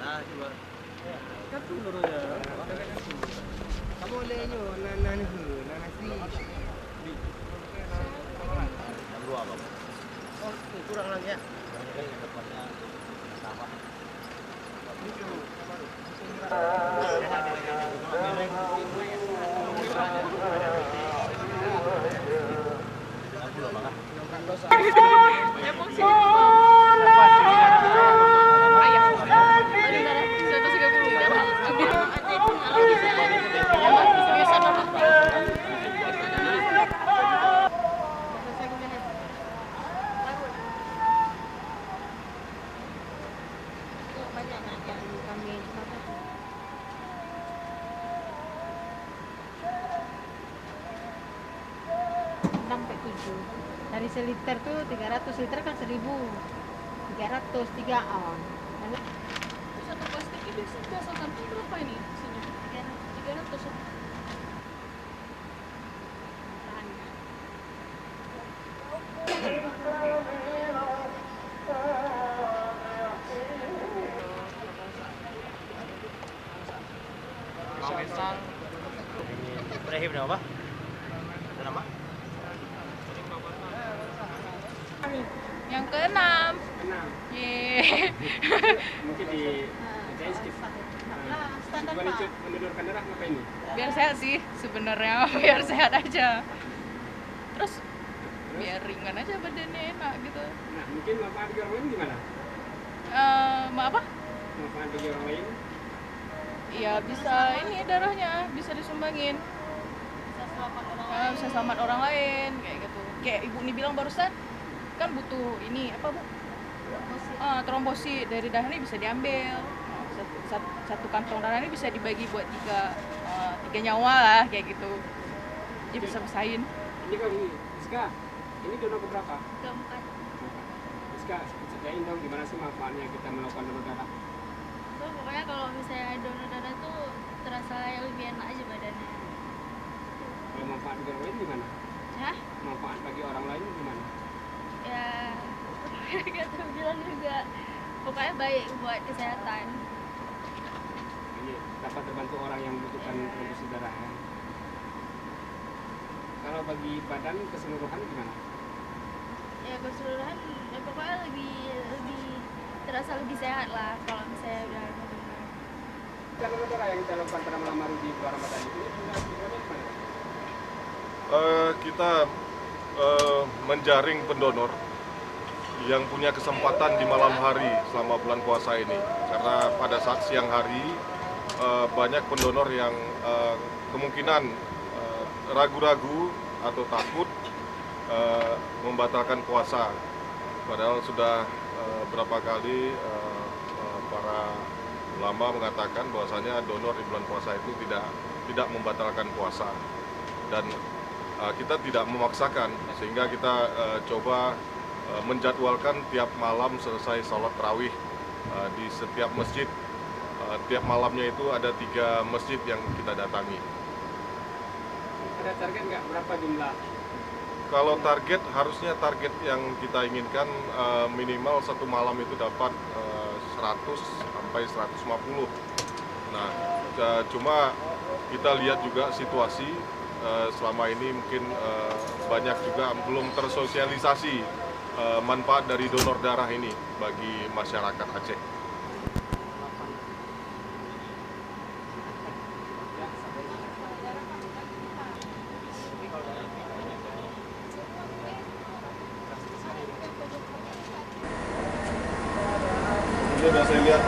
Nah, coba. Kan dulu ya. Kamu lehnya nana sih. Yang dua apa? Oh, kurang lagi ya. Yang depannya sama. Sampai 7 dari seliter tuh 300 liter kan 1.300 3 on. Satu plastik itu biasa kantong berapa ini isinya? 300 ya? Ibrahim nama apa? Ada nama? Yang keenam. Yeay. Mungkin di skip. Standar Gimana Pak. menurunkan darah apa ini? Biar sehat sih sebenarnya, biar sehat aja. Terus biar ringan aja badannya enak gitu. Nah, mungkin manfaat bagi orang lain gimana? Apa? Manfaat bagi orang lain? Ya bisa ini darahnya bisa disumbangin. Bisa selamat orang lain kayak gitu. Kayak ibu ini bilang barusan kan butuh ini apa bu? Trombosit dari darah ini bisa diambil. Satu kantong darah ini bisa dibagi buat tiga nyawa lah kayak gitu. Dia bisa besain. Ini kalau Iska, ini donor keberapa? Keempat. Iska, ceritain dong gimana sih manfaatnya kita melakukan donor darah? Tuh, pokoknya kalau misalnya donor darah tuh terasa yang lebih enak aja badannya. Kalau manfaat bagi orang lain gimana? Hah? Manfaat bagi orang lain gimana? Ya, gak tahu bilang juga. Pokoknya baik buat kesehatan. Ini dapat terbantu orang yang membutuhkan transfusi darah ya. Kalau bagi badan keseluruhan gimana? Ya keseluruhan, ya pokoknya lebih terasa lebih sehat lah kalau misalnya udah donor. Donor darah yang kita lakukan pada malam hari di bulan Ramadan itu gimana? Kita menjaring pendonor yang punya kesempatan di malam hari selama bulan puasa ini, karena pada saat siang hari banyak pendonor yang kemungkinan ragu-ragu atau takut membatalkan puasa, padahal sudah berapa kali para ulama mengatakan bahwasanya donor di bulan puasa itu tidak membatalkan puasa, dan kita tidak memaksakan, sehingga kita coba menjadwalkan tiap malam selesai sholat tarawih di setiap masjid. Tiap malamnya itu ada 3 masjid yang kita datangi. Ada target nggak berapa jumlah? Kalau harusnya target yang kita inginkan minimal satu malam itu dapat 100 sampai 150. Nah, cuma kita lihat juga situasi selama ini mungkin banyak juga belum tersosialisasi manfaat dari donor darah ini bagi masyarakat Aceh. Ini sudah saya lihat